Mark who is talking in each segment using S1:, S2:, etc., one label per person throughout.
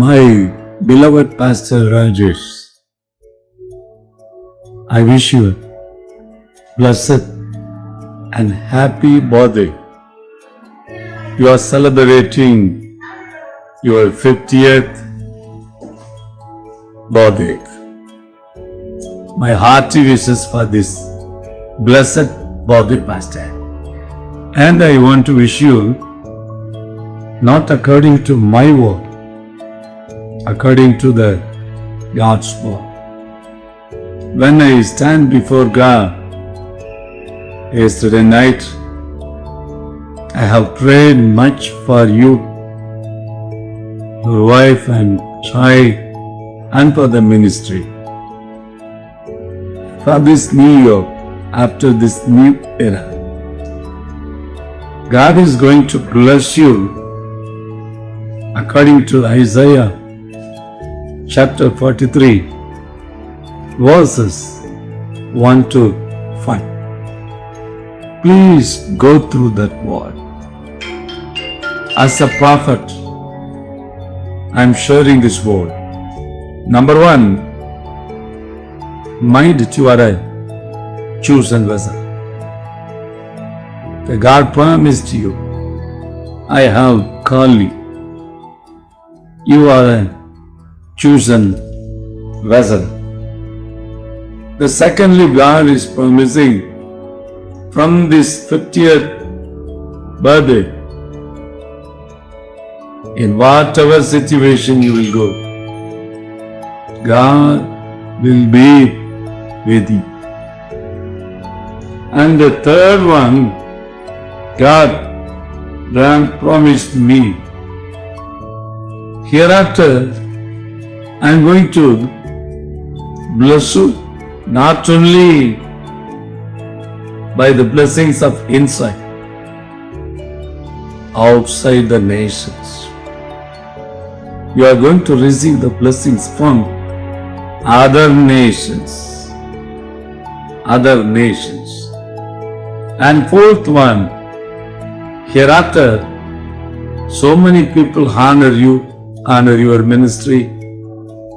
S1: My beloved Pastor Rajesh, I wish you a blessed and happy birthday. You are celebrating your 50th birthday. My hearty wishes for this blessed birthday, Pastor. And I want to wish you, not according to my word, according to the God's word. When I stand before God, yesterday night, I have prayed much for you, your wife and child, and for the ministry. For this new year, after this new era, God is going to bless you according to Isaiah chapter 43, verses 1 to 5. Please go through that word. As a prophet, I am sharing this word. Number one, mind that you are a chosen vessel. The God promised you, I have called you. You are a chosen vessel. The secondly, God is promising from this 50th birthday, in whatever situation you will go, God will be with you. And the third one, God promised me, hereafter I am going to bless you not only by the blessings of inside, outside the nations. You are going to receive the blessings from other nations. And fourth one, hereafter, so many people honor you, honor your ministry,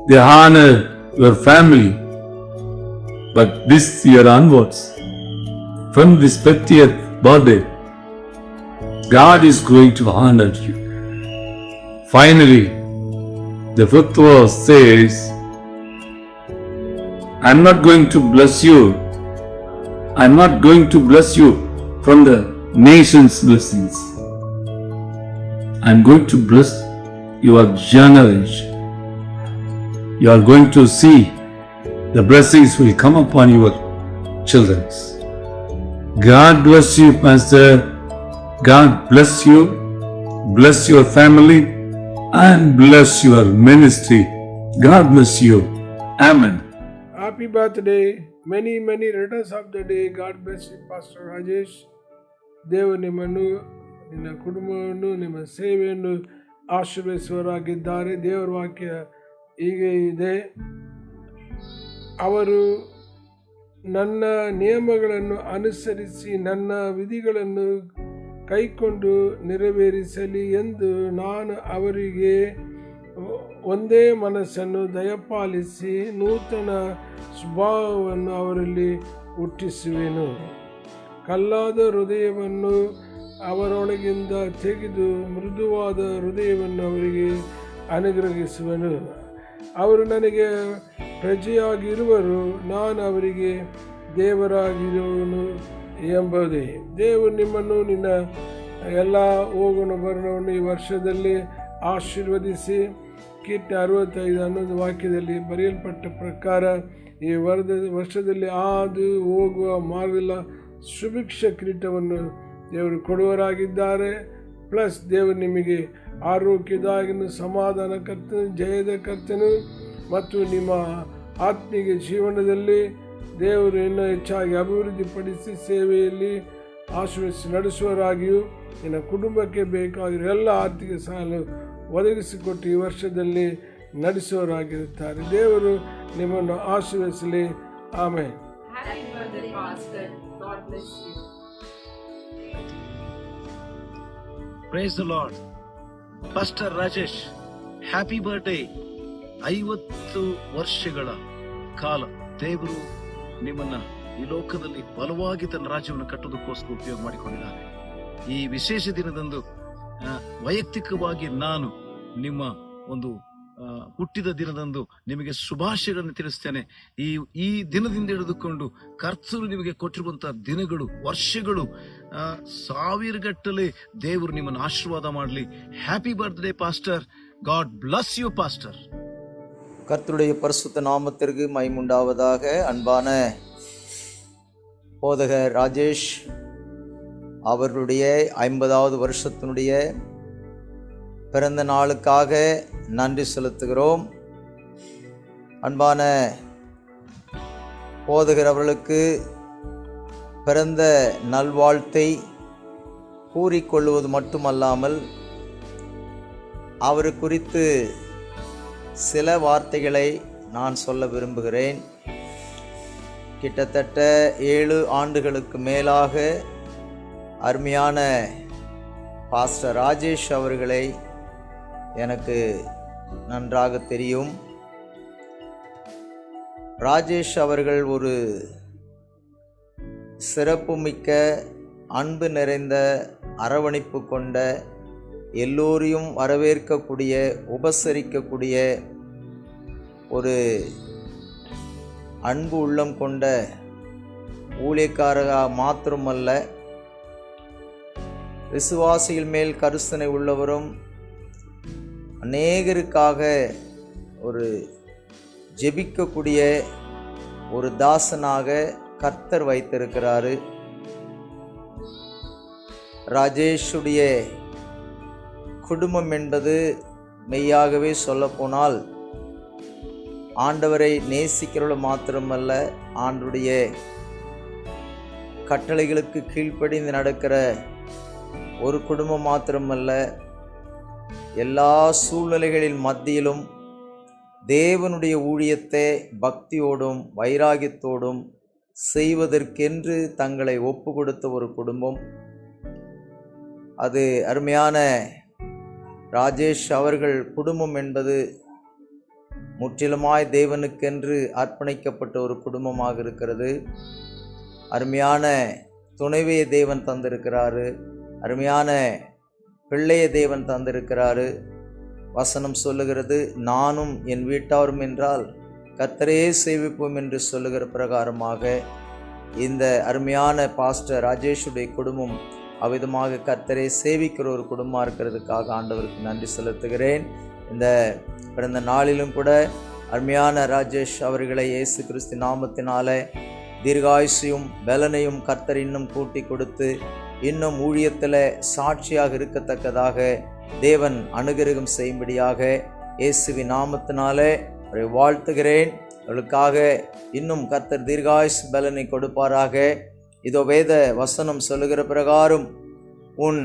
S1: they honor your family. But this year onwards, from this 50th birthday, God is going to honor you. Finally, the fifth verse says, I'm not going to bless you. I'm not going to bless you from the nation's blessings. I'm going to bless your generation. You are going to see the blessings will come upon your children. God bless you, Pastor. God bless you, bless your family, and bless your ministry. God bless you. Amen.
S2: Happy birthday. Many returns of the day. God bless you, Pastor Rajesh. ದೇವರು ನಿಮ್ಮನ್ನು, ನಿನ್ನ ಕುಟುಂಬವನ್ನು, ನಿಮ್ಮ ಸೇವೆಯನ್ನು ಆಶೀರ್ವದಿಸುವವರಾಗಿದ್ದಾರೆ. ದೇವರ ವಾಕ್ಯ ಹೀಗೆ ಇದೆ, ಅವರು ನನ್ನ ನಿಯಮಗಳನ್ನು ಅನುಸರಿಸಿ ನನ್ನ ವಿಧಿಗಳನ್ನು ಕೈಕೊಂಡು ನೆರವೇರಿಸಲಿ ಎಂದು ನಾನು ಅವರಿಗೆ ಒಂದೇ ಮನಸ್ಸನ್ನು ದಯಪಾಲಿಸಿ ನೂತನ ಸ್ವಭಾವವನ್ನು ಅವರಲ್ಲಿ ಹುಟ್ಟಿಸುವೆನು. ಕಲ್ಲಾದ ಹೃದಯವನ್ನು ಅವರೊಳಗಿಂದ ತೆಗೆದು ಮೃದುವಾದ ಹೃದಯವನ್ನು ಅವರಿಗೆ ಅನುಗ್ರಹಿಸುವನು. ಅವರು ನನಗೆ ಪ್ರಜೆಯಾಗಿರುವರು, ನಾನು ಅವರಿಗೆ ದೇವರಾಗಿರುವನು ಎಂಬುದೇ. ದೇವರು ನಿಮ್ಮನ್ನು, ನಿನ್ನ ಎಲ್ಲ ಹೋಗುವ ಬರಣವನ್ನು ಈ ವರ್ಷದಲ್ಲಿ ಆಶೀರ್ವದಿಸಿ, ಕೀರ್ತಿ 65 ವಾಕ್ಯದಲ್ಲಿ ಬರೆಯಲ್ಪಟ್ಟ ಪ್ರಕಾರ ಈ ವರ್ಷದಲ್ಲಿ ಹಾದು ಹೋಗುವ ಮಾರ್ಗದ ಸುಭಿಕ್ಷ ಕಿರೀಟವನ್ನು ದೇವರು ಕೊಡುವರಾಗಿದ್ದಾರೆ. ಪ್ಲಸ್ ದೇವರು ನಿಮಗೆ ಆರೋಗ್ಯದಾಗಿನ ಸಮಾಧಾನ ಕರ್ತನು, ಜಯದ ಕರ್ತನು ಮತ್ತು ನಿಮ್ಮ ಆತ್ಮೀಯ ಜೀವನದಲ್ಲಿ ದೇವರು ಇನ್ನೂ ಹೆಚ್ಚಾಗಿ ಅಭಿವೃದ್ಧಿಪಡಿಸಿ ಸೇವೆಯಲ್ಲಿ ಆಶೀರ್ವದಿಸಿ ನಡೆಸುವರಾಗಿಯೂ ನಿನ್ನ ಕುಟುಂಬಕ್ಕೆ ಬೇಕಾಗಿರೋ ಎಲ್ಲ ಆರ್ಥಿಕ ಸಾಲ ಒದಗಿಸಿಕೊಟ್ಟು ಈ ವರ್ಷದಲ್ಲಿ ನಡೆಸುವವರಾಗಿರುತ್ತಾರೆ. ದೇವರು ನಿಮ್ಮನ್ನು ಆಶೀರ್ವದಿಸಲಿ. Amen.
S3: Praise the Lord. Pastor Rajesh, happy birthday. 50 ವರ್ಷಗಳ ಕಾಲ ದೇವರು ನಿಮ್ಮನ್ನ ಈ ಲೋಕದಲ್ಲಿ ಬಲವಾಗಿ ತನ್ನ ರಾಜ್ಯವನ್ನು ಕಟ್ಟುವುದಕ್ಕೋಸ್ಕರ ಉಪಯೋಗ ಮಾಡಿಕೊಂಡಿದ್ದಾನೆ. ಈ ವಿಶೇಷ ದಿನದಂದು ವೈಯಕ್ತಿಕವಾಗಿ ನಾನು ನಿಮ್ಮ ಒಂದು ಹುಟ್ಟಿದ ದಿನದಂದು ನಿಮಗೆ ಶುಭಾಶಯಗಳನ್ನು ತಿಳಿಸ್ತೇನೆ. ಈ ದಿನದಿಂದ ಹಿಡಿದುಕೊಂಡು ಕರ್ತರು ನಿಮಗೆ ಕೊಟ್ಟಿರುವಂತಹ ದಿನಗಳು, ವರ್ಷಗಳು, ಸಾವಿರಗಟ್ಟಲೆ ದೇವರು ನಿಮ್ಮನ್ನು ಆಶೀರ್ವಾದ ಮಾಡಲಿ. Happy birthday pastor. God bless you pastor.
S4: கர்த்தருடைய பரிசுத்த நாமத்திற்கு மகிமையுண்டாவதாக. அன்பான போதகர் ராஜேஷ் அவர்களுடைய 50வது வருஷத்தினுடைய பிறந்த நாளுக்காக நன்றி செலுத்துகிறோம். அன்பான போதகர் அவர்களுக்கு பிறந்த நல்வாழ்த்தை கூறிக்கொள்வது மட்டுமல்லாமல் அவர் குறித்து சில வார்த்தைகளை நான் சொல்ல விரும்புகிறேன். கிட்டத்தட்ட 7 ஆண்டுகளுக்கு மேலாக அருமையான பாஸ்டர் ராஜேஷ் அவர்களை எனக்கு நன்றாக தெரியும். ராஜேஷ் அவர்கள் ஒரு சிறப்புமிக்க, அன்பு நிறைந்த, அரவணைப்பு கொண்ட, எல்லோரையும் வரவேற்கக்கூடிய, உபசரிக்கக்கூடிய ஒரு அன்பு உள்ளம் கொண்ட ஊழியக்காரராக மாத்திரமல்ல, விசுவாசிகள் மேல் கருத்தனை உள்ளவரும், அநேகருக்காக ஒரு ஜெபிக்கக்கூடிய ஒரு தாசனாக கர்த்தர் வைத்திருக்கிறாரு. ராஜேஷுடைய குடும்பம் என்பது மெய்யாகவே சொல்லப்போனால் ஆண்டவரை நேசிக்கிறவர்கள் மாத்திரமல்ல, ஆண்டுடைய கட்டளைகளுக்கு கீழ்ப்படிந்து நடக்கிற ஒரு குடும்பம் மாத்திரமல்ல, எல்லா சூழ்நிலைகளின் மத்தியிலும் தேவனுடைய ஊழியத்தை பக்தியோடும் வைராகியத்தோடும் செய்வதற்கென்று தங்களை ஒப்பு கொடுத்த ஒரு குடும்பம். அது அருமையான ராஜேஷ் அவர்கள் குடும்பம் என்பது முற்றிலுமாய் தேவனுக்கென்று அர்ப்பணிக்கப்பட்ட ஒரு குடும்பமாக இருக்கிறது. அருமையான துணைவியை தேவன் தந்திருக்கிறாரு, அருமையான பிள்ளையை தேவன் தந்திருக்கிறாரு. வசனம் சொல்லுகிறது, நானும் என் வீட்டாரும் என்றால் கர்த்தரே சேவிப்போம் என்று சொல்லுகிற பிரகாரமாக இந்த அருமையான பாஸ்டர் ராஜேஷுடைய குடும்பம் அவ்விதமாக கர்த்தரை சேவிக்கிற ஒரு குடும்பமாக இருக்கிறதுக்காக ஆண்டவருக்கு நன்றி செலுத்துகிறேன். இந்த பிறந்த நாளிலும் கூட அருமையான ராஜேஷ் அவர்களை இயேசு கிறிஸ்து நாமத்தினால தீர்காயுசையும் பலனையும் கர்த்தர் இன்னும் கூட்டி கொடுத்து இன்னும் ஊழியத்தில் சாட்சியாக இருக்கத்தக்கதாக தேவன் அனுகிரகம் செய்யும்படியாக இயேசுவின் நாமத்தினாலே அவரை வாழ்த்துகிறேன். அவளுக்காக இன்னும் கர்த்தர் தீர்காயுஸ் பலனை கொடுப்பாராக. இதோ வேத வசனம் சொல்லுகிற பிரகாரம் உன்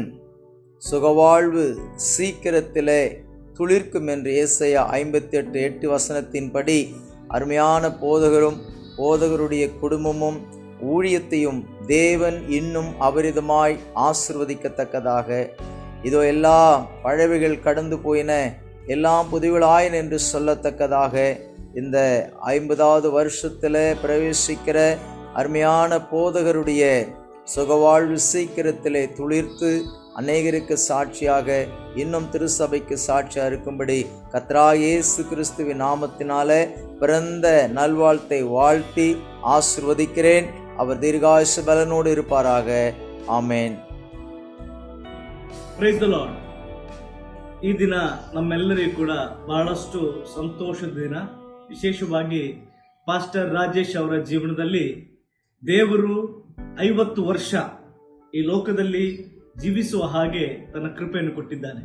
S4: சுகவாழ்வு சீக்கிரத்திலே துளிர்க்கும் என்று ஏசாயா 58:8 வசனத்தின்படி அருமையான போதகரும் போதகருடைய குடும்பமும் ஊழியத்தையும் தேவன் இன்னும் அபரிதமாய் ஆசீர்வதிக்கத்தக்கதாக, இதோ எல்லா பழவைகள் கடந்து போயின, எல்லாம் புதிவுகளாயின என்று சொல்லத்தக்கதாக இந்த 50வது வருஷத்தில் பிரவேசிக்கிற அருமையான போதகருடைய சுகவாழ்வு சீக்கிரத்திலே துளிர்த்து அநேகருக்கு சாட்சியாக இன்னும் திருசபைக்கு சாட்சியாக இருக்கும்படி கர்த்தராகிய இயேசு கிறிஸ்துவின் நாமத்தினாலே பிறந்த நல்வாழ்த்தை வாழ்த்தி ஆசீர்வதிக்கிறேன். அவர் தீர்காயுசு பலனோடு இருப்பாராக. ಆಮೇನ್.
S5: Praise the Lord. ಈ ದಿನ ನಮ್ಮೆಲ್ಲರಿಗೂ ಕೂಡ ಬಹಳಷ್ಟು ಸಂತೋಷದ ದಿನ. ವಿಶೇಷವಾಗಿ ಪಾಸ್ಟರ್ ರಾಜೇಶ್ ಅವರ ಜೀವನದಲ್ಲಿ ದೇವರು 50 ವರ್ಷ ಈ ಲೋಕದಲ್ಲಿ ಜೀವಿಸುವ ಹಾಗೆ ತನ್ನ ಕೃಪೆಯನ್ನು ಕೊಟ್ಟಿದ್ದಾನೆ.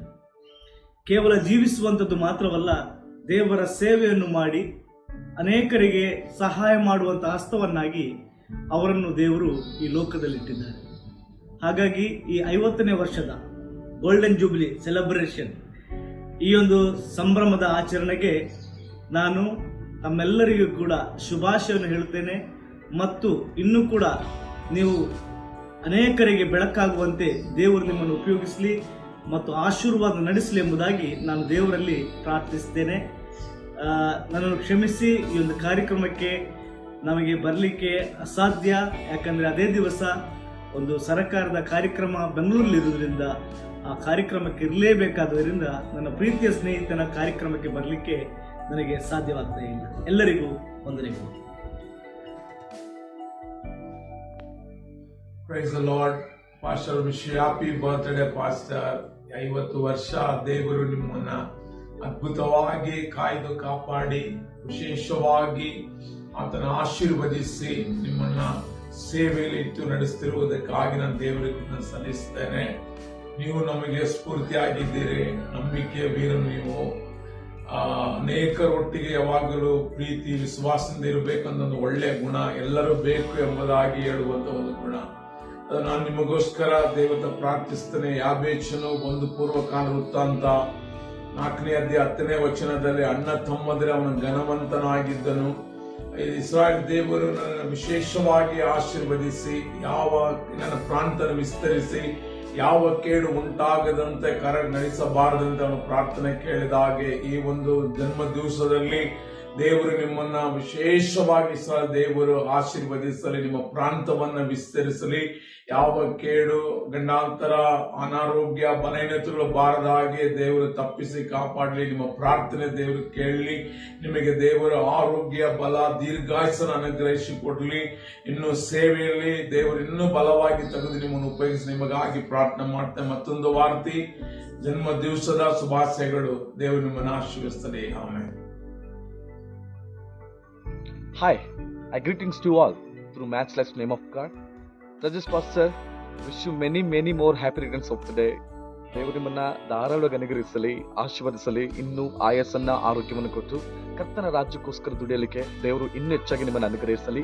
S5: ಕೇವಲ ಜೀವಿಸುವಂಥದ್ದು ಮಾತ್ರವಲ್ಲ, ದೇವರ ಸೇವೆಯನ್ನು ಮಾಡಿ ಅನೇಕರಿಗೆ ಸಹಾಯ ಮಾಡುವಂಥ ಹಸ್ತವನ್ನಾಗಿ ಅವರನ್ನು ದೇವರು ಈ ಲೋಕದಲ್ಲಿಟ್ಟಿದ್ದಾರೆ. ಹಾಗಾಗಿ ಈ 50ನೇ ವರ್ಷದ ಗೋಲ್ಡನ್ ಜೂಬ್ಲಿ ಸೆಲೆಬ್ರೇಷನ್, ಈ ಒಂದು ಸಂಭ್ರಮದ ಆಚರಣೆಗೆ ನಾನು ತಮ್ಮೆಲ್ಲರಿಗೂ ಕೂಡ ಶುಭಾಶಯವನ್ನು ಹೇಳುತ್ತೇನೆ. ಮತ್ತು ಇನ್ನೂ ಕೂಡ ನೀವು ಅನೇಕರಿಗೆ ಬೆಳಕಾಗುವಂತೆ ದೇವರು ನಿಮ್ಮನ್ನು ಉಪಯೋಗಿಸಲಿ. ಮತ್ತು ಆಶೀರ್ವಾದ ನಡೆಸಲಿ ಎಂಬುದಾಗಿ ನಾನು ದೇವರಲ್ಲಿ ಪ್ರಾರ್ಥಿಸ್ತೇನೆ. ನನ್ನನ್ನು ಕ್ಷಮಿಸಿ, ಈ ಒಂದು ಕಾರ್ಯಕ್ರಮಕ್ಕೆ ನಮಗೆ ಬರಲಿಕ್ಕೆ ಅಸಾಧ್ಯ, ಯಾಕಂದರೆ ಅದೇ ದಿವಸ ಒಂದು ಸರ್ಕಾರದ ಕಾರ್ಯಕ್ರಮ ಬೆಂಗಳೂರಲ್ಲಿರುವುದರಿಂದ ಆ ಕಾರ್ಯಕ್ರಮಕ್ಕೆ ಇರಲೇಬೇಕಾದ್ದರಿಂದ ನನ್ನ ಪ್ರೀತಿಯ ಸ್ನೇಹಿತನ ಕಾರ್ಯಕ್ರಮಕ್ಕೆ ಬರಲಿಕ್ಕೆ ನನಗೆ ಸಾಧ್ಯವಾಗ್ತಾ ಇಲ್ಲ. ಎಲ್ಲರಿಗೂ ವಂದನೆಗಳು.
S2: Praise the Lord. Pastor, wish you happy birthday, Pastor. 50 ವರ್ಷ ದೇವರು ನಿಮ್ಮನ್ನ ಅದ್ಭುತವಾಗಿ ಕಾಯ್ದು ಕಾಪಾಡಿ ವಿಶೇಷವಾಗಿ ಆತನ ಆಶೀರ್ವದಿಸಿ ನಿಮ್ಮನ್ನ ಸೇವೆಯಲ್ಲಿ ಇಟ್ಟು ನಡೆಸ್ತಿರುವುದಕ್ಕಾಗಿ ನಾನು ದೇವರಿಗೆ ಸಲ್ಲಿಸ್ತೇನೆ. ನೀವು ನಮಗೆ ಸ್ಫೂರ್ತಿಯಾಗಿದ್ದೀರಿ, ನಂಬಿಕೆಯ ವೀರ ನೀವು. ಅನೇಕರೊಟ್ಟಿಗೆ ಯಾವಾಗಲೂ ಪ್ರೀತಿ ವಿಶ್ವಾಸದಿಂದ ಇರಬೇಕಂತ ಒಂದು ಒಳ್ಳೆಯ ಗುಣ, ಎಲ್ಲರೂ ಬೇಕು ಎಂಬುದಾಗಿ ಹೇಳುವಂತ ಒಂದು ಗುಣ. ಅದು ನಾನು ನಿಮಗೋಸ್ಕರ ದೇವತ ಪ್ರಾರ್ಥಿಸ್ತೇನೆ. ಯಾಬೇಚನು ಒಂದು ಪೂರ್ವಕಾಲ ವೃತ್ತಾಂತ 4ನೇ ಅಧ್ಯಾಯ 10ನೇ ವಚನದಲ್ಲಿ ಅಣ್ಣ ತಮ್ಮದರೆ ಅವನ ಘನವಂತನಾಗಿದ್ದನು. ಇಸ್ರಾಯೇಲ್ ದೇವರು ನನ್ನ ವಿಶೇಷವಾಗಿ ಆಶೀರ್ವದಿಸಿ ನನ್ನ ಪ್ರಾಂತನ ವಿಸ್ತರಿಸಿ ಯಾವ ಕೇಡು ಉಂಟಾಗದಂತೆ ಕರ ನಡೆಸಬಾರದಂತೆ ಅವನು ಪ್ರಾರ್ಥನೆ ಕೇಳಿದ ಹಾಗೆ ಈ ಒಂದು ಜನ್ಮ ದಿವಸದಲ್ಲಿ ದೇವರು ನಿಮ್ಮನ್ನ ವಿಶೇಷವಾಗಿ ದೇವರು ಆಶೀರ್ವದಿಸಲಿ, ನಿಮ್ಮ ಪ್ರಾಂತವನ್ನ ವಿಸ್ತರಿಸಲಿ, ಯಾವ ಕೇಡು ಗಂಡಾಂತರ ಅನಾರೋಗ್ಯ ಬಲಹೀನತೆಗಳು ಬಾರದ ಹಾಗೆ ದೇವರು ತಪ್ಪಿಸಿ ಕಾಪಾಡಲಿ. ನಿಮ್ಮ ಪ್ರಾರ್ಥನೆ ದೇವರು ಕೇಳಲಿ, ನಿಮಗೆ ದೇವರು ಆರೋಗ್ಯ ಬಲ ದೀರ್ಘಾಯಸ್ಸನ್ನು ಅನುಗ್ರಹಿಸಿ ಕೊಡಲಿ. ಇನ್ನು ಸೇವೆಯಲ್ಲಿ ದೇವರು ಇನ್ನೂ ಬಲವಾಗಿ ತೆಗೆದು ನಿಮ್ಮನ್ನು ಉಪಯೋಗಿಸಿ ನಿಮಗಾಗಿ ಪ್ರಾರ್ಥನೆ ಮಾಡ್ತೇನೆ. ಮತ್ತೊಂದು ವಾರ್ತಿ ಜನ್ಮ ದಿವಸದ ಶುಭಾಶಯಗಳು. ದೇವರು ನಿಮ್ಮನ್ನು ಆಶೀರ್ವದಿಸಲಿ. Amen.
S6: Hi, I greetings to you all through matchless name of God. Judges Pastor, wish you many more happy returns of the day. ದೇವರು ನಿಮ್ಮನ್ನ ಧಾರಾಳವಾಗಿ ಅನುಗ್ರಹಿಸಲಿ, ಆಶೀರ್ವದಿಸಲಿ, ಇನ್ನೂ ಆಯಸ್ಸನ್ನ ಆರೋಗ್ಯವನ್ನು ಕೊಟ್ಟು ಕರ್ತನ ರಾಜ್ಯಕ್ಕೋಸ್ಕರ ದುಡಿಯಲಿಕ್ಕೆ ದೇವರು ಇನ್ನೂ ಹೆಚ್ಚಾಗಿ ನಿಮ್ಮನ್ನು ಅನುಗ್ರಹಿಸಲಿ.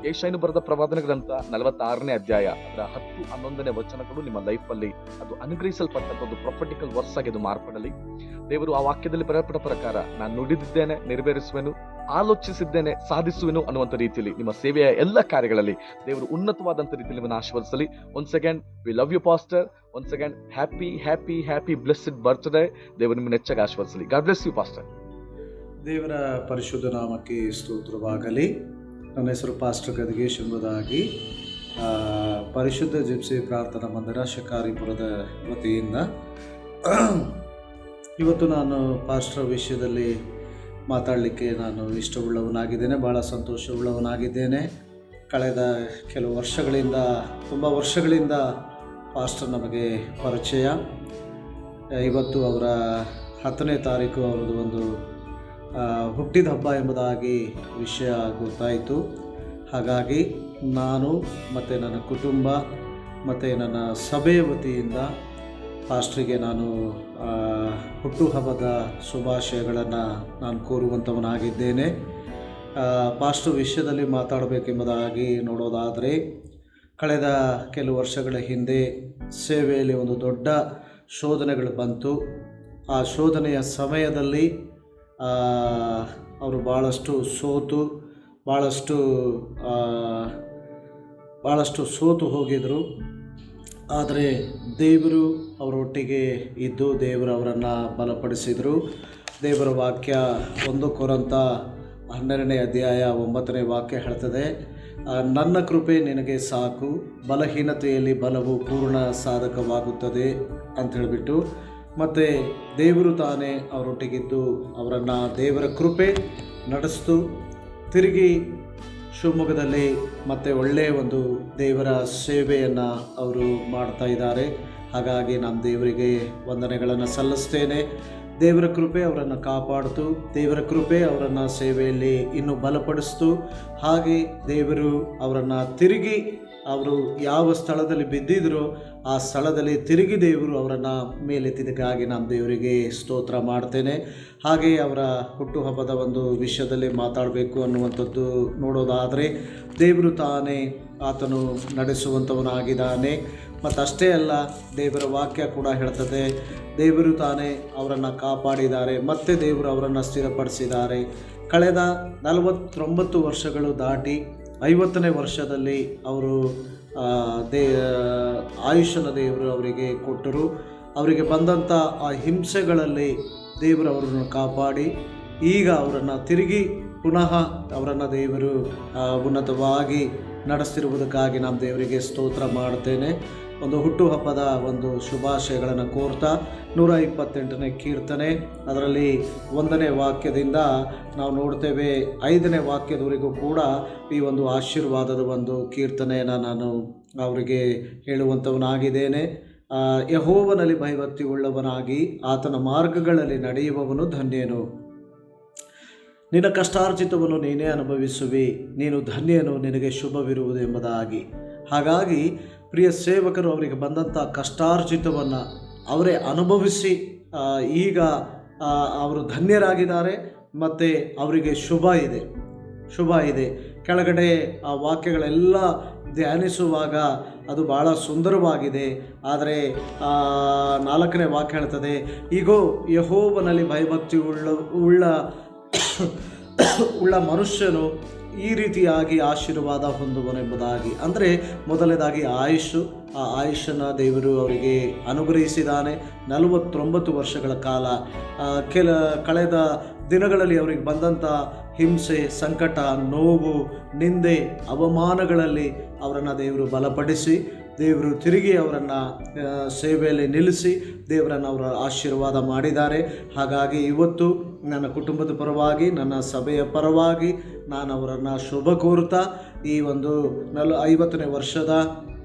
S6: ಯೆಶಾಯನು ಬರೆದ ಪ್ರವಾದನ ಗ್ರಂಥ 46ನೇ ಅಧ್ಯಾಯ ಅದರ 10-11ನೇ ವಚನಗಳು ನಿಮ್ಮ ಲೈಫ್ ಅಲ್ಲಿ ಅದು ಅನುಗ್ರಹಿಸಲ್ಪಟ್ಟಂತ ಒಂದು ಪ್ರೊಫೆಟಿಕಲ್ ವರ್ಸ್ ಆಗಿ ಅದು ಮಾರ್ಪಡಲಿ. ದೇವರು ಆ ವಾಕ್ಯದಲ್ಲಿ ಬರೆಯಲ್ಪಟ್ಟ ಪ್ರಕಾರ ನಾನು ನುಡಿದಿದ್ದೇನೆ ನೆರವೇರಿಸುವೆನು, ಆಲೋಚಿಸಿದ್ದೇನೆ ಸಾಧಿಸುವೆನು ಅನ್ನುವಂಥ ರೀತಿಯಲ್ಲಿ ನಿಮ್ಮ ಸೇವೆಯ ಎಲ್ಲ ಕಾರ್ಯಗಳಲ್ಲಿ ದೇವರು ಉನ್ನತವಾದಂಥ ರೀತಿಯಲ್ಲಿ ನಿಮ್ಮನ್ನು ಆಶೀರ್ವದಿಸಲಿ. Once again we love you pastor. Once again happy blessed birthday. ದೇವರು ನಿಮ್ಮನ್ನು ಹೆಚ್ಚಾಗಿ ಆಶೀರ್ವದಿಸಲಿ. God bless you pastor.
S7: ದೇವರ ಪರಿಶುದ್ಧ ನಾಮಕ್ಕೆ ಸ್ತೋತ್ರವಾಗಲಿ. ನನ್ನ ಹೆಸರು ಪಾಸ್ಟರ್ ಗದಗೇಶ್ ಎಂಬುದಾಗಿ ಪರಿಶುದ್ಧ ಜಿಪ್ಸಿ ಪ್ರಾರ್ಥನಾ ಮಂದಿರ ಶಿಕಾರಿಪುರದ ವತಿಯಿಂದ ಇವತ್ತು ನಾನು ಪಾಸ್ಟರ್ ವಿಷಯದಲ್ಲಿ ಮಾತಾಡಲಿಕ್ಕೆ ನಾನು ಇಷ್ಟವುಳ್ಳವನಾಗಿದ್ದೇನೆ, ಭಾಳ ಸಂತೋಷವುಳ್ಳವನಾಗಿದ್ದೇನೆ. ಕಳೆದ ಕೆಲವು ವರ್ಷಗಳಿಂದ ತುಂಬ ವರ್ಷಗಳಿಂದ ಪಾಸ್ಟರ್ ನಮಗೆ ಪರಿಚಯ. ಇವತ್ತು ಅವರ 10ನೇ ತಾರೀಕು ಅವರದ್ದು ಒಂದು ಹುಟ್ಟಿದ ಹಬ್ಬ ಎಂಬುದಾಗಿ ವಿಷಯ ಗೊತ್ತಾಯಿತು. ಹಾಗಾಗಿ ನಾನು ಮತ್ತು ನನ್ನ ಕುಟುಂಬ ಮತ್ತು ನನ್ನ ಸಭೆಯ ವತಿಯಿಂದ ಪಾಸ್ಟ್ರಿಗೆ ನಾನು ಹುಟ್ಟುಹಬ್ಬದ ಶುಭಾಶಯಗಳನ್ನು ನಾನು ಕೋರುವಂಥವನಾಗಿದ್ದೇನೆ. ಪಾಸ್ಟರ್ ವಿಷಯದಲ್ಲಿ ಮಾತಾಡಬೇಕೆಂಬುದಾಗಿ ನೋಡೋದಾದರೆ, ಕಳೆದ ಕೆಲವು ವರ್ಷಗಳ ಹಿಂದೆ ಸೇವೆಯಲ್ಲಿ ಒಂದು ದೊಡ್ಡ ಶೋಧನೆಗಳು ಬಂತು. ಆ ಶೋಧನೆಯ ಸಮಯದಲ್ಲಿ ಅವರು ಭಾಳಷ್ಟು ಸೋತು ಹೋಗಿದ್ದರು. ಆದರೆ ದೇವರು ಅವರೊಟ್ಟಿಗೆ ಇದ್ದು ದೇವರು ಅವರನ್ನು ಬಲಪಡಿಸಿದರು. ದೇವರ ವಾಕ್ಯ 1 ಕೊರಿಂಥ 12ನೇ ಅಧ್ಯಾಯ 9ನೇ ವಾಕ್ಯ ಹೇಳ್ತದೆ, ನನ್ನ ಕೃಪೆ ನಿನಗೆ ಸಾಕು, ಬಲಹೀನತೆಯಲ್ಲಿ ಬಲವು ಪೂರ್ಣ ಸಾಧಕವಾಗುತ್ತದೆ ಅಂತ ಹೇಳಿಬಿಟ್ಟು, ಮತ್ತು ದೇವರು ತಾನೇ ಅವರೊಟ್ಟಿಗಿದ್ದು ಅವರನ್ನು ದೇವರ ಕೃಪೆ ನಡೆಸ್ತು. ತಿರುಗಿ ಶಿವಮೊಗ್ಗದಲ್ಲಿ ಮತ್ತೆ ಒಳ್ಳೆಯ ಒಂದು ದೇವರ ಸೇವೆಯನ್ನು ಅವರು ಮಾಡ್ತಾ ಇದ್ದಾರೆ. ಹಾಗಾಗಿ ನಾನು ದೇವರಿಗೆ ವಂದನೆಗಳನ್ನು ಸಲ್ಲಿಸ್ತೇನೆ. ದೇವರ ಕೃಪೆ ಅವರನ್ನು ಕಾಪಾಡ್ತು, ದೇವರ ಕೃಪೆ ಅವರನ್ನು ಸೇವೆಯಲ್ಲಿ ಇನ್ನೂ ಬಲಪಡಿಸ್ತು. ಹಾಗೆ ದೇವರು ಅವರನ್ನು ತಿರುಗಿ ಅವರು ಯಾವ ಸ್ಥಳದಲ್ಲಿ ಬಿದ್ದಿದ್ರೋ ಆ ಸ್ಥಳದಲ್ಲಿ ತಿರುಗಿ ದೇವರು ಅವರನ್ನು ಮೇಲೆತ್ತಿದ್ದಕ್ಕಾಗಿ ನಾನು ದೇವರಿಗೆ ಸ್ತೋತ್ರ ಮಾಡ್ತೇನೆ. ಹಾಗೆ ಅವರ ಹುಟ್ಟುಹಬ್ಬದ ಒಂದು ವಿಷಯದಲ್ಲಿ ಮಾತಾಡಬೇಕು ಅನ್ನುವಂಥದ್ದು ನೋಡೋದಾದರೆ, ದೇವರು ತಾನೇ ಆತನು ನಡೆಸುವಂಥವನಾಗಿದ್ದಾನೆ. ಮತ್ತು ಅಷ್ಟೇ ಅಲ್ಲ, ದೇವರ ವಾಕ್ಯ ಕೂಡ ಹೇಳ್ತದೆ, ದೇವರು ತಾನೇ ಅವರನ್ನು ಕಾಪಾಡಿದ್ದಾರೆ, ಮತ್ತು ದೇವರು ಅವರನ್ನು ಸ್ಥಿರಪಡಿಸಿದ್ದಾರೆ. ಕಳೆದ 49 ವರ್ಷಗಳು ದಾಟಿ 50ನೇ ವರ್ಷದಲ್ಲಿ ಅವರು ಆಯುಷ್ಯನ ದೇವರು ಅವರಿಗೆ ಕೊಟ್ಟರು. ಅವರಿಗೆ ಬಂದಂಥ ಆ ಹಿಂಸೆಗಳಲ್ಲಿ ದೇವರು ಅವರನ್ನು ಕಾಪಾಡಿ ಈಗ ಅವರನ್ನು ತಿರುಗಿ ಪುನಃ ಅವರನ್ನು ದೇವರು ಉನ್ನತವಾಗಿ ನಡೆಸ್ತಿರುವುದಕ್ಕಾಗಿ ನಾನು ದೇವರಿಗೆ ಸ್ತೋತ್ರ ಮಾಡ್ತೇನೆ. ಒಂದು ಹುಟ್ಟುಹಬ್ಬದ ಒಂದು ಶುಭಾಶಯಗಳನ್ನು ಕೋರ್ತಾ 128ನೇ ಕೀರ್ತನೆ ಅದರಲ್ಲಿ 1ನೇ ವಾಕ್ಯದಿಂದ ನಾವು ನೋಡ್ತೇವೆ 5ನೇ ವಾಕ್ಯದವರೆಗೂ ಕೂಡ ಈ ಒಂದು ಆಶೀರ್ವಾದದ ಒಂದು ಕೀರ್ತನೆಯನ್ನು ನಾನು ಅವರಿಗೆ ಹೇಳುವಂಥವನಾಗಿದ್ದೇನೆ. ಯೆಹೋವನಲ್ಲಿ ಭಯಭಕ್ತಿ ಉಳ್ಳವನಾಗಿ ಆತನ ಮಾರ್ಗಗಳಲ್ಲಿ ನಡೆಯುವವನು ಧನ್ಯನು. ನಿನ್ನ ಕಷ್ಟಾರ್ಜಿತವನ್ನು ನೀನೇ ಅನುಭವಿಸುವಿ, ನೀನು ಧನ್ಯನು, ನಿನಗೆ ಶುಭವಿರುವುದು ಎಂಬುದಾಗಿ. ಹಾಗಾಗಿ ಪ್ರಿಯ ಸೇವಕರು ಅವರಿಗೆ ಬಂದಂಥ ಕಷ್ಟಾರ್ಜಿತವನ್ನು ಅವರೇ ಅನುಭವಿಸಿ ಈಗ ಅವರು ಧನ್ಯರಾಗಿದ್ದಾರೆ ಮತ್ತು ಅವರಿಗೆ ಶುಭ ಇದೆ. ಕೆಳಗಡೆ ಆ ವಾಕ್ಯಗಳೆಲ್ಲ ಧ್ಯಾನಿಸುವಾಗ ಅದು ಭಾಳ ಸುಂದರವಾಗಿದೆ. ಆದರೆ 4ನೇ ವಾಕ್ಯ ಹೇಳ್ತದೆ, ಈಗೋ ಯೆಹೋವನಲ್ಲಿ ಭಯಭಕ್ತಿ ಉಳ್ಳ ಮನುಷ್ಯನು ಈ ರೀತಿಯಾಗಿ ಆಶೀರ್ವಾದ ಹೊಂದುವನೆಂಬುದಾಗಿ. ಅಂದರೆ ಮೊದಲನೇದಾಗಿ ಆ ಆಯುಷನ್ನು ದೇವರು ಅವರಿಗೆ ಅನುಗ್ರಹಿಸಿದ್ದಾನೆ. 49 ವರ್ಷಗಳ ಕಾಲ ಕಳೆದ ದಿನಗಳಲ್ಲಿ ಅವರಿಗೆ ಬಂದಂಥ ಹಿಂಸೆ, ಸಂಕಟ, ನೋವು, ನಿಂದೆ, ಅವಮಾನಗಳಲ್ಲಿ ಅವರನ್ನು ದೇವರು ಬಲಪಡಿಸಿ ದೇವರು ತಿರುಗಿ ಅವರನ್ನು ಸೇವೆಯಲ್ಲಿ ನಿಲ್ಲಿಸಿ ದೇವರನ್ನು ಅವರ ಆಶೀರ್ವಾದ ಮಾಡಿದ್ದಾರೆ. ಹಾಗಾಗಿ ಇವತ್ತು ನನ್ನ ಕುಟುಂಬದ ಪರವಾಗಿ, ನನ್ನ ಸಭೆಯ ಪರವಾಗಿ ನಾನು ಅವರನ್ನು ಶುಭ ಕೋರುತ್ತಾ ಈ ಒಂದು 50ನೇ ವರ್ಷದ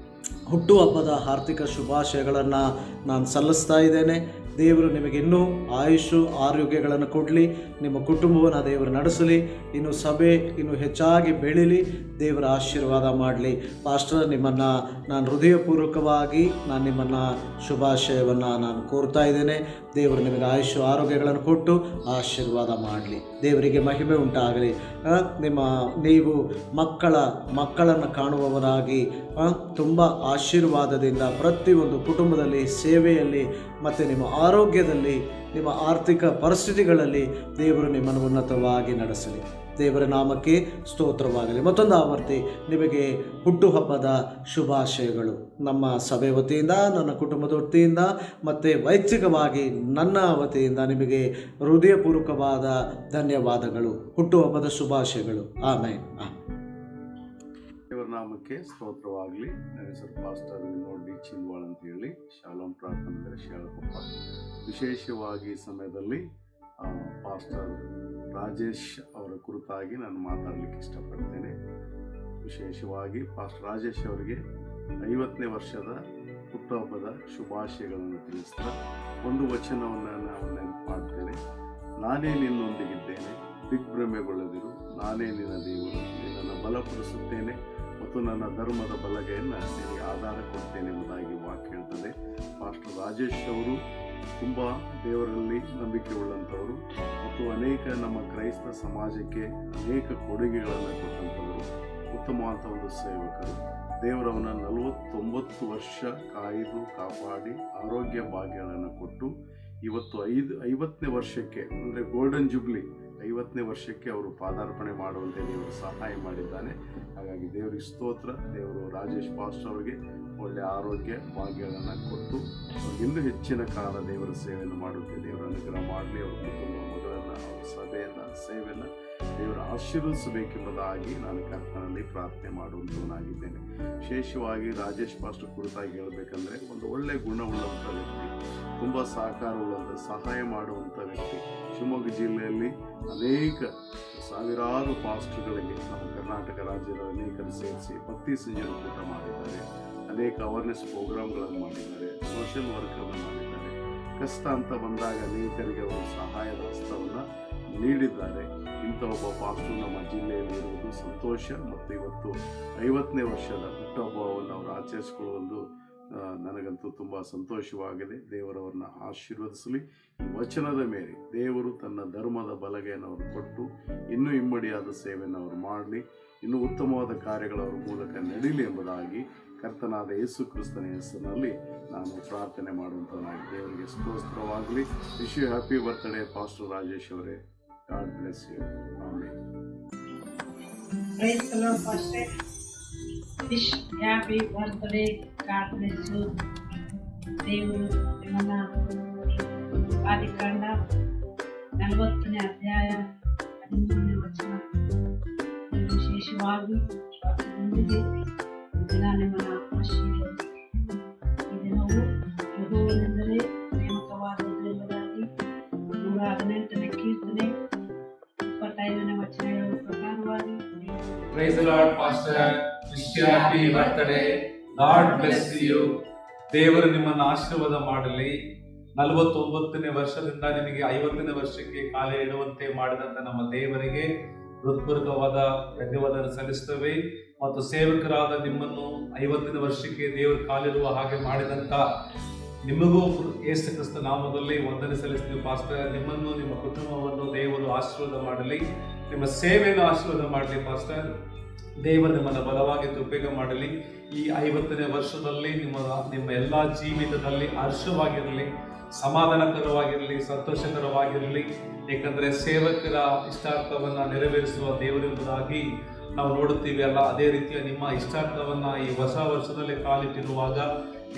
S7: ಹುಟ್ಟುಹಬ್ಬದ ಆರ್ಥಿಕ ಶುಭಾಶಯಗಳನ್ನು ನಾನು ಸಲ್ಲಿಸ್ತಾ ಇದ್ದೇನೆ. ದೇವರು ನಿಮಗೆ ಇನ್ನೂ ಆಯುಷು ಆರೋಗ್ಯಗಳನ್ನು ಕೊಡಲಿ, ನಿಮ್ಮ ಕುಟುಂಬವನ್ನು ದೇವರು ನಡೆಸಲಿ, ಇನ್ನು ಸಭೆ ಇನ್ನೂ ಹೆಚ್ಚಾಗಿ ಬೆಳೀಲಿ, ದೇವರ ಆಶೀರ್ವಾದ ಮಾಡಲಿ. ಪಾಸ್ಟರ್, ನಿಮ್ಮನ್ನು ನಾನು ಹೃದಯಪೂರ್ವಕವಾಗಿ ನಿಮ್ಮನ್ನು ಶುಭಾಶಯವನ್ನು ನಾನು ಕೋರ್ತಾ ಇದ್ದೇನೆ. ದೇವರು ನಿಮಗೆ ಆಯುಷು ಆರೋಗ್ಯಗಳನ್ನು ಕೊಟ್ಟು ಆಶೀರ್ವಾದ ಮಾಡಲಿ. ದೇವರಿಗೆ ಮಹಿಮೆ ಉಂಟಾಗಲಿ. ನೀವು ಮಕ್ಕಳನ್ನು ಕಾಣುವವರಾಗಿ ತುಂಬ ಆಶೀರ್ವಾದದಿಂದ ಪ್ರತಿಯೊಂದು ಕುಟುಂಬದಲ್ಲಿ, ಸೇವೆಯಲ್ಲಿ ಮತ್ತು ನಿಮ್ಮ ಆರೋಗ್ಯದಲ್ಲಿ, ನಿಮ್ಮ ಆರ್ಥಿಕ ಪರಿಸ್ಥಿತಿಗಳಲ್ಲಿ ದೇವರು ನಿಮ್ಮನ್ನು ಉನ್ನತವಾಗಿ ನಡೆಸಲಿ. ದೇವರ ನಾಮಕ್ಕೆ ಸ್ತೋತ್ರವಾಗಲಿ. ಮತ್ತೊಂದು ಆವರ್ತಿ ನಿಮಗೆ ಹುಟ್ಟುಹಬ್ಬದ ಶುಭಾಶಯಗಳು ನಮ್ಮ ಸಭೆ ವತಿಯಿಂದ, ನನ್ನ ಕುಟುಂಬದ ವತಿಯಿಂದ ಮತ್ತು ವೈಯಕ್ತಿಕವಾಗಿ ನನ್ನ ವತಿಯಿಂದ ನಿಮಗೆ ಹೃದಯಪೂರ್ವಕವಾದ ಧನ್ಯವಾದಗಳು, ಹುಟ್ಟುಹಬ್ಬದ ಶುಭಾಶಯಗಳು. ಆಮೇಲೆ
S8: ದೇವರ ನಾಮಕ್ಕೆ ಸ್ತೋತ್ರವಾಗಲಿ. ನನ್ನ ಹೆಸರು ಪಾಸ್ಟರ್ ನೋಡಿ ಚಿಂದ್ವಾಳ್ ಅಂತ ಹೇಳಿ, ಶಾಲೋಮ್ ಪ್ರಾರ್ಥನೆ ಶಾಲಕೊಪ್ಪ. ವಿಶೇಷವಾಗಿ ಈ ಸಮಯದಲ್ಲಿ ಪಾಸ್ಟರ್ ರಾಜೇಶ್ ಅವರ ಕುರಿತಾಗಿ ನಾನು ಮಾತಾಡಲಿಕ್ಕೆ ಇಷ್ಟಪಡ್ತೇನೆ. ವಿಶೇಷವಾಗಿ ಪಾಸ್ಟರ್ ರಾಜೇಶ್ ಅವರಿಗೆ 50ನೇ ವರ್ಷದ ಹುಟ್ಟುಹಬ್ಬದ ಶುಭಾಶಯಗಳನ್ನು ತಿಳಿಸ್ತಾ ಒಂದು ವಚನವನ್ನು ನಾನು ನೆನಪು ಮಾಡ್ತೇನೆ. ನಾನೇ ನಿನ್ನೊಂದಿಗಿದ್ದೇನೆ, ದಿಗ್ಭ್ರಮೆಗೊಳ್ಳದಿರು, ನಾನೇ ನಿನ್ನ ದೇವರು, ನಿನ್ನನ್ನು ಬಲಪಡಿಸುತ್ತೇನೆ ಮತ್ತು ನನ್ನ ಧರ್ಮದ ಬಲಗೆಯನ್ನು ನಿನಗೆ ಆಧಾರ ಕೊಡ್ತೇನೆ ಎಂಬುದಾಗಿ ವಾಕ್ಯ ಹೇಳ್ತದೆ. ಪಾಸ್ಟರ್ ರಾಜೇಶ್ ಅವರು ತುಂಬ ದೇವರಲ್ಲಿ ನಂಬಿಕೆ ಉಳ್ಳಂಥವರು ಮತ್ತು ಅನೇಕ ನಮ್ಮ ಕ್ರೈಸ್ತ ಸಮಾಜಕ್ಕೆ ಅನೇಕ ಕೊಡುಗೆಗಳನ್ನು ಕೊಟ್ಟಂಥವರು, ಉತ್ತಮವಾದ ಒಂದು ಸೇವಕರು. ದೇವರವನ್ನ 49 ವರ್ಷ ಕಾಪಾಡಿ ಆರೋಗ್ಯ ಭಾಗ್ಯಗಳನ್ನು ಕೊಟ್ಟು ಇವತ್ತು 50ನೇ ವರ್ಷಕ್ಕೆ ಅಂದರೆ ಗೋಲ್ಡನ್ ಜುಬ್ಲಿ 50ನೇ ವರ್ಷಕ್ಕೆ ಅವರು ಪಾದಾರ್ಪಣೆ ಮಾಡುವಂತೆ ದೇವರು ಸಹಾಯ ಮಾಡಿದ್ದಾನೆ. ಹಾಗಾಗಿ ದೇವರಿಗೆ ಸ್ತೋತ್ರ. ದೇವರು ರಾಜೇಶ್ ಪಾಸ್ಟರ್ ಅವರಿಗೆ ಒಳ್ಳೆಯ ಆರೋಗ್ಯ ಭಾಗ್ಯಗಳನ್ನು ಕೊಟ್ಟು ಇನ್ನೂ ಹೆಚ್ಚಿನ ಕಾಲ ದೇವರ ಸೇವೆಯನ್ನು ಮಾಡುತ್ತೆ ದೇವರ ಅನುಗ್ರಹ ಮಾಡಲಿ. ಅವರ ಕುಟುಂಬ ಮಗಳನ್ನು, ಅವರ ಸಭೆಯನ್ನು, ಸೇವೆಯನ್ನು ದೇವರು ಆಶೀರ್ವದಿಸಬೇಕೆಂಬುದಾಗಿ ನಾನು ಕರ್ತನಲ್ಲಿ ಪ್ರಾರ್ಥನೆ ಮಾಡುವಂಥವನಾಗಿದ್ದೇನೆ. ವಿಶೇಷವಾಗಿ ರಾಜೇಶ್ ಪಾಸ್ಟರ್ ಕುರಿತಾಗಿ ಹೇಳಬೇಕಂದ್ರೆ ಒಂದು ಒಳ್ಳೆಯ ಗುಣವುಳ್ಳಂಥ ವ್ಯಕ್ತಿ, ತುಂಬ ಸಹಕಾರವುಳ್ಳಂಥ, ಸಹಾಯ ಮಾಡುವಂಥ ವ್ಯಕ್ತಿ. ಶಿವಮೊಗ್ಗ ಜಿಲ್ಲೆಯಲ್ಲಿ ಅನೇಕ ಸಾವಿರಾರು ಪಾಸ್ಟರ್ಗಳಿಗೆ ನಮ್ಮ ಕರ್ನಾಟಕ ರಾಜ್ಯದ ಅನೇಕರು ಸೇರಿಸಿ ಭಕ್ತಿ ಸಂಜೆಯನ್ನು ಕೂಟ ಮಾಡಿದ್ದಾರೆ, ಅನೇಕ ಅವೇರ್ನೆಸ್ ಪ್ರೋಗ್ರಾಮ್ಗಳನ್ನು ಮಾಡಿದ್ದಾರೆ, ಸೋಷಿಯಲ್ ವರ್ಕನ್ನು ಮಾಡಿದ್ದಾರೆ. ಕಷ್ಟ ಅಂತ ಬಂದಾಗ ಅನೇಕರಿಗೆ ಅವರು ಸಹಾಯದ ಹಸ್ತವನ್ನು ನೀಡಿದ್ದಾರೆ. ಇಂಥ ಒಬ್ಬ ಪಾಸ್ಟರ್ ನಮ್ಮ ಜಿಲ್ಲೆಯಲ್ಲಿ ಇರುವುದು ಸಂತೋಷ. ಮತ್ತು ಇವತ್ತು 50ನೇ ವರ್ಷದ ಹುಟ್ಟುಹಬ್ಬವನ್ನು ಅವರು ಆಚರಿಸಿಕೊಳ್ಳುವುದು ನನಗಂತೂ ತುಂಬ ಸಂತೋಷವಾಗಿದೆ. ದೇವರವ್ರನ್ನ ಆಶೀರ್ವದಿಸಲಿ. ಈ ವಚನದ ಮೇಲೆ ದೇವರು ತನ್ನ ಧರ್ಮದ ಬಲಗೆಯನ್ನು ಅವರು ಕೊಟ್ಟು ಇನ್ನೂ ಇಮ್ಮಡಿಯಾದ ಸೇವೆಯನ್ನು ಅವರು ಮಾಡಲಿ, ಇನ್ನೂ ಉತ್ತಮವಾದ ಕಾರ್ಯಗಳ ಅವರ ಮೂಲಕ ನಡೀಲಿ ಎಂಬುದಾಗಿ ಕರ್ತನಾದ ಯೇಸು ಕ್ರಿಸ್ತನ ಹೆಸರಿನಲ್ಲಿ ನಾನು ಪ್ರಾರ್ಥನೆ ಮಾಡುವಂಥವನಾಗಿ ದೇವರಿಗೆ ಸ್ತೋತ್ರವಾಗಲಿ. Wish you happy birthday pastor Rajesh ಅವರೇ. God bless you. Amen.
S9: Praise the Lord, Pastor. Wish happy birthday. God bless you. ದೇವರು ನಿಮ್ಮನ್ನ ಆದಿಕಾಂಡ 40ನೇ ಅಧ್ಯಾಯ 13ನೇ ವಚನ ವಿಶೇಷವಾಗಿ ಹೊಂದಿದೆ. ಈ ದಿನ ನಿಮ್ಮನ್ನ ಆಶೀರ್ವದಿಸಿ. ಈ ದಿನವು ಯೆಹೋವನೆಂದರೆ ನೇಮಕವಾದದ್ದು ಎಂಬುದಾಗಿ 118ನೇ ಕೀರ್ತನೆ 25ನೇ ವಚನ ಹೇಳುವ ಪ್ರಕಾರವಾಗಿ
S1: Praise the Lord, Pastor. Wish you happy birthday. God bless you. ದೇವರು ನಿಮ್ಮನ್ನು ಆಶೀರ್ವಾದ ಮಾಡಲಿ. 49ನೇ ವರ್ಷದಿಂದ ನಿಮಗೆ 50ನೇ ವರ್ಷಕ್ಕೆ ಕಾಲ ಇಡುವಂತೆ ಮಾಡಿದಂತ ನಮ್ಮ ದೇವರಿಗೆ ಹೃತ್ಪೂರ್ವಕವಾದ ಧನ್ಯವಾದ ಸಲ್ಲಿಸುತ್ತೇವೆ. ಮತ್ತು ಸೇವಕರಾದ ನಿಮ್ಮನ್ನು 50ನೇ ವರ್ಷಕ್ಕೆ ದೇವರು ಕಾಲಿಡುವ ಹಾಗೆ ಮಾಡಿದಂತ ನಿಮಗೂ ಯೇಸು ಕ್ರಿಸ್ತ ನಾಮದಲ್ಲಿ ವಂದನೆ ಸಲ್ಲಿಸ್ತೀವಿ. ಪಾಸ್ಟರ್, ನಿಮ್ಮನ್ನು ನಿಮ್ಮ ಕುಟುಂಬವನ್ನು ದೇವರು ಆಶೀರ್ವಾದ ಮಾಡಲಿ. ನಿಮ್ಮ ಸೇವೆಯನ್ನು ಆಶೀರ್ವಾದ ಮಾಡಲಿ. ಪಾಸ್ಟರ್, ದೇವರು ನಿಮ್ಮನ್ನು ಬಲವಾಗಿ ಉಪಯೋಗ ಮಾಡಲಿ. ಈ 50ನೇ ವರ್ಷದಲ್ಲಿ ನಿಮ್ಮ ಎಲ್ಲ ಜೀವಿತದಲ್ಲಿ ಹರ್ಷವಾಗಿರಲಿ, ಸಮಾಧಾನಕರವಾಗಿರಲಿ, ಸಂತೋಷಕರವಾಗಿರಲಿ. ಏಕೆಂದರೆ ಸೇವಕರ ಇಷ್ಟಾರ್ಥವನ್ನ ನೆರವೇರಿಸುವ ದೇವರೆಂಬುದಾಗಿ ನಾವು ನೋಡುತ್ತೀವಿ ಅಲ್ಲ. ಅದೇ ರೀತಿಯ ನಿಮ್ಮ ಇಷ್ಟಾರ್ಥವನ್ನ ಈ ಹೊಸ ವರ್ಷದಲ್ಲಿ ಕಾಲಿಟ್ಟಿರುವಾಗ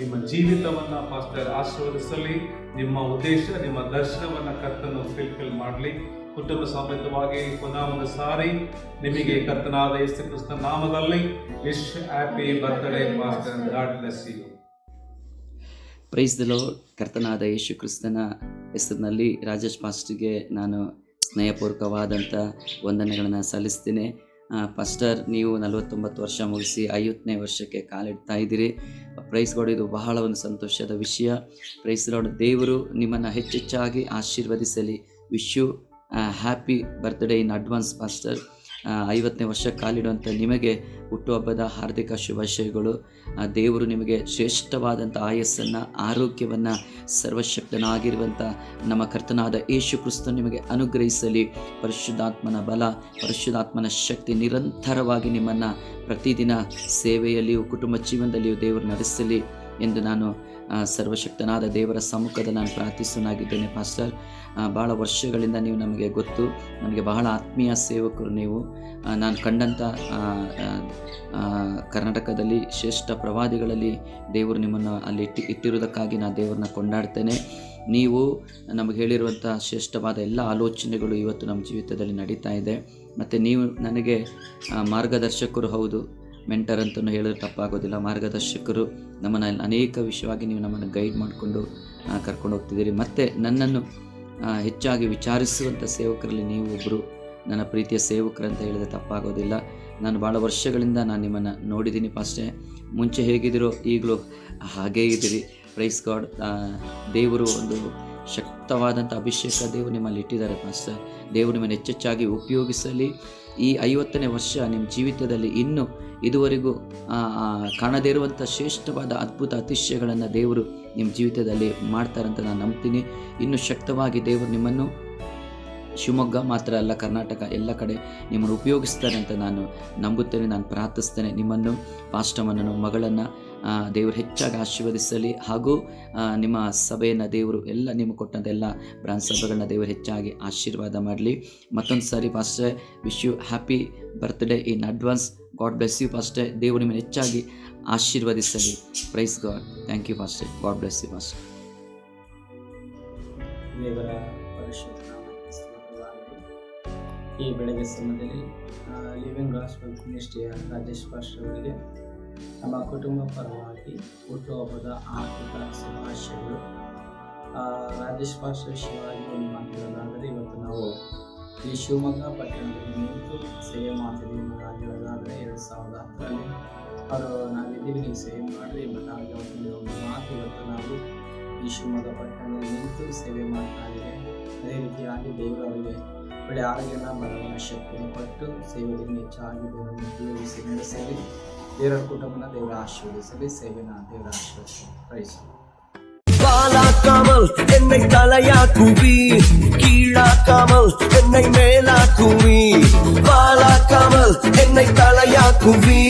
S1: ನಿಮ್ಮ ಜೀವಿತವನ್ನ ಪಾಸ್ಟರ್ ಆಶೀರ್ವದಿಸಲಿ. ನಿಮ್ಮ ಉದ್ದೇಶ, ನಿಮ್ಮ ದರ್ಶನವನ್ನ ಕರ್ತನು ಫುಲ್ಫಿಲ್ ಮಾಡಲಿ. ಕುಟುಂಬ ಸಮೇತವಾಗಿ ಪುನಃ ಒಂದು ಸಾರಿ ನಿಮಗೆ ಕರ್ತನಾದ ಯೇಸು ಕ್ರಿಸ್ತನ ನಾಮದಲ್ಲಿ wish happy birthday pastor. God bless you.
S10: Praise the Lord. ಕರ್ತನಾದ ಯೇಸು ಕ್ರಿಸ್ತನ ಹೆಸರಿನಲ್ಲಿ ರಾಜೇಶ್ ಪಾಸ್ಟರ್ಗೆ ನಾನು ಸ್ನೇಹಪೂರ್ವಕವಾದಂಥ ವಂದನೆಗಳನ್ನು ಸಲ್ಲಿಸ್ತೀನಿ. ಪಾಸ್ಟರ್, ನೀವು 49 ವರ್ಷ ಮುಗಿಸಿ 50ನೇ ವರ್ಷಕ್ಕೆ ಕಾಲಿಡ್ತಾ ಇದ್ದೀರಿ. ಪ್ರೈಸ್ ಗಾಡ್, ಇದು ಬಹಳ ಒಂದು ಸಂತೋಷದ ವಿಷಯ. Praise Lord. ದೇವರು ನಿಮ್ಮನ್ನು ಹೆಚ್ಚೆಚ್ಚಾಗಿ ಆಶೀರ್ವದಿಸಲಿ. Wish you happy birthday in advance pastor. 50ನೇ ವರ್ಷ ಕಾಲಿಡುವಂಥ ನಿಮಗೆ ಹುಟ್ಟುಹಬ್ಬದ ಹಾರ್ದಿಕ ಶುಭಾಶಯಗಳು. ದೇವರು ನಿಮಗೆ ಶ್ರೇಷ್ಠವಾದಂಥ ಆಯಸ್ಸನ್ನು, ಆರೋಗ್ಯವನ್ನು ಸರ್ವಶಕ್ತನಾಗಿರುವಂಥ ನಮ್ಮ ಕರ್ತನಾದ ಯೇಸು ಕ್ರಿಸ್ತ ನಿಮಗೆ ಅನುಗ್ರಹಿಸಲಿ. ಪರಿಶುದ್ಧಾತ್ಮನ ಬಲ, ಪರಿಶುದ್ಧಾತ್ಮನ ಶಕ್ತಿ ನಿರಂತರವಾಗಿ ನಿಮ್ಮನ್ನು ಪ್ರತಿದಿನ ಸೇವೆಯಲ್ಲಿಯೂ ಕುಟುಂಬ ಜೀವನದಲ್ಲಿಯೂ ದೇವರು ನಡೆಸಲಿ ಎಂದು ನಾನು ಸರ್ವಶಕ್ತನಾದ ದೇವರ ಸಮ್ಮುಖದಲ್ಲಿ ನಾನು ಪ್ರಾರ್ಥಿಸುವನಾಗಿದ್ದೇನೆ. ಪಾಸ್ಟರ್, ಭಾಳ ವರ್ಷಗಳಿಂದ ನೀವು ನಮಗೆ ಗೊತ್ತು. ನನಗೆ ಬಹಳ ಆತ್ಮೀಯ ಸೇವಕರು ನೀವು. ನಾನು ಕಂಡಂಥ ಕರ್ನಾಟಕದಲ್ಲಿ ಶ್ರೇಷ್ಠ ಪ್ರವಾದಿಗಳಲ್ಲಿ ದೇವರು ನಿಮ್ಮನ್ನು ಅಲ್ಲಿ ಇಟ್ಟಿರುವುದಕ್ಕಾಗಿ ನಾನು ದೇವರನ್ನ ಕೊಂಡಾಡ್ತೇನೆ. ನೀವು ನಮಗೆ ಹೇಳಿರುವಂಥ ಶ್ರೇಷ್ಠವಾದ ಎಲ್ಲ ಆಲೋಚನೆಗಳು ಇವತ್ತು ನಮ್ಮ ಜೀವಿತದಲ್ಲಿ ನಡೀತಾ ಇದೆ. ಮತ್ತು ನೀವು ನನಗೆ ಮಾರ್ಗದರ್ಶಕರು, ಹೌದು, ಮೆಂಟರ್ ಅಂತಲೂ ಹೇಳಿದ್ರೆ ತಪ್ಪಾಗೋದಿಲ್ಲ. ಮಾರ್ಗದರ್ಶಕರು. ನಮ್ಮನ್ನು ಅನೇಕ ವಿಷಯವಾಗಿ ನೀವು ನಮ್ಮನ್ನು ಗೈಡ್ ಮಾಡಿಕೊಂಡು ಕರ್ಕೊಂಡು ಹೋಗ್ತಿದ್ದೀರಿ. ಮತ್ತು ನನ್ನನ್ನು ಹೆಚ್ಚಾಗಿ ವಿಚಾರಿಸುವಂಥ ಸೇವಕರಲ್ಲಿ ನೀವು ಒಬ್ಬರು ನನ್ನ ಪ್ರೀತಿಯ ಸೇವಕರಂತ ಹೇಳಿದ್ರೆ ತಪ್ಪಾಗೋದಿಲ್ಲ. ನಾನು ಭಾಳ ವರ್ಷಗಳಿಂದ ನಾನು ನಿಮ್ಮನ್ನು ನೋಡಿದ್ದೀನಿ ಪಾಸ್ಟೇ. ಮುಂಚೆ ಹೇಗಿದ್ದೀರೋ ಈಗಲೂ ಹಾಗೇ ಇದ್ದೀರಿ. Praise God. ದೇವರು ಒಂದು ಶಕ್ತವಾದಂಥ ಅಭಿಷೇಕ ದೇವರು ನಿಮ್ಮಲ್ಲಿ ಇಟ್ಟಿದ್ದಾರೆ ಪಾಸ್ಟರ್. ದೇವರು ನಿಮ್ಮನ್ನು ಹೆಚ್ಚೆಚ್ಚಾಗಿ ಉಪಯೋಗಿಸಲಿ. ಈ 50ನೇ ವರ್ಷ ನಿಮ್ಮ ಜೀವಿತದಲ್ಲಿ ಇನ್ನೂ ಇದುವರೆಗೂ ಕಾಣದೇ ಇರುವಂಥ ಶ್ರೇಷ್ಠವಾದ ಅದ್ಭುತ ಅತಿಶಯಗಳನ್ನು ದೇವರು ನಿಮ್ಮ ಜೀವಿತದಲ್ಲಿ ಮಾಡ್ತಾರಂತ ನಾನು ನಂಬ್ತೀನಿ. ಇನ್ನೂ ಶಕ್ತವಾಗಿ ದೇವರು ನಿಮ್ಮನ್ನು ಶಿವಮೊಗ್ಗ ಮಾತ್ರ ಅಲ್ಲ, ಕರ್ನಾಟಕ ಎಲ್ಲ ಕಡೆ ನಿಮ್ಮನ್ನು ಉಪಯೋಗಿಸ್ತಾರೆ ಅಂತ ನಾನು ನಂಬುತ್ತೇನೆ. ನಾನು ಪ್ರಾರ್ಥಿಸ್ತೇನೆ. ನಿಮ್ಮನ್ನು, ಪಾಸ್ಟಮನ್ನು, ಮಗಳನ್ನು ದೇವರು ಹೆಚ್ಚಾಗಿ ಆಶೀರ್ವದಿಸಲಿ. ಹಾಗೂ ನಿಮ್ಮ ಸಭೆಯನ್ನು ದೇವರು ಎಲ್ಲ ನಿಮಗೆ ಕೊಟ್ಟಂಥ ಎಲ್ಲ ಬ್ರಾಂಚ್ ಸಭೆಗಳನ್ನ ದೇವರು ಹೆಚ್ಚಾಗಿ ಆಶೀರ್ವಾದ ಮಾಡಲಿ. ಮತ್ತೊಂದು ಸಾರಿ pastor, wish you happy birthday in advance. God bless you pastor. ದೇವರು ನಿಮ್ಮನ್ನು ಹೆಚ್ಚಾಗಿ ಆಶೀರ್ವದಿಸಲಿ. Praise God. Thank you pastor. God bless you pastor.
S11: ದೇವರ ಪರಿಶುದ್ಧ ನಾಮಕ್ಕೆ ಸ್ತೋತ್ರವಾಗಲಿ. ಈ ಬೆಳಗ್ಗೆ ಸಮಯದಲ್ಲಿ ಲಿವಿಂಗ್ ಗಾಸ್ಪೆಲ್ ಮಿನಿಸ್ಟ್ರಿಯ ರಾಜೇಶ್ ಪಾಸ್ಟರ್ ಅವರಿಗೆ ನಮ್ಮ ಕುಟುಂಬ ಪರವಾಗಿ ಹುಟ್ಟುಹಬ್ಬದ ಆರ್ಥಿಕ ಶುಭಾಶಯಗಳು. ರಾಜೇಶ್ ಪಾಸ್ಟರ್ ವಿಷಯವಾಗಿ ಒಂದು ಮಾತಾಡೋದಾದರೆ, ಇವತ್ತು ನಾವು ಈ ಶಿವಮೊಗ್ಗ ಪಟ್ಟಣದಲ್ಲಿ ನಿಂತು ಸೇವೆ ಮಾಡ್ತಿದ್ದೀವಿ. ಹೇಳೋದಾದರೆ 2010ರಲ್ಲಿ ಅವರು ನಾವಿದ್ದೀವಿ, ನೀವು ಸೇವೆ ಮಾಡಿರಿ. ಬಟ್ ಹಾಗೆ ಒಂದು ಮಾತು, ಇವತ್ತು ನಾವು ಈ ಶಿವಮೊಗ್ಗ ಪಟ್ಟಣದಲ್ಲಿ ನಿಂತು ಸೇವೆ ಮಾಡ್ತಾ ಇದ್ದೇವೆ. ಅದೇ ರೀತಿಯಾಗಿ ದೇವರು ಅವರಿಗೆ ಒಳ್ಳೆ ಆರೋಗ್ಯನ, ಬಲವನ್ನ, ಶಕ್ತಿಯನ್ನು ಕೊಟ್ಟು ಸೇವೆಯನ್ನು ಹೆಚ್ಚಾಗಿ ದೇವರನ್ನು ಉಪಯೋಗಿಸಿ ನಡೆಸಲಿ. ದೇವರ ಕುಟುಂಬನ ದೇವರ ಆಶೀರ್ವದಿಸಲಿ. ಸೇವೆನ ದೇವರ ಆಶೀರ್ವದಿಸಲಿ. ಪ್ರೈಸ್.
S12: பாலாக்காமல் என்னை தலையாக்குவி, கீழாக்காமல் என்னை மேலாக்குவி. பாலாக்காமல் என்னை தலையாக்குவி.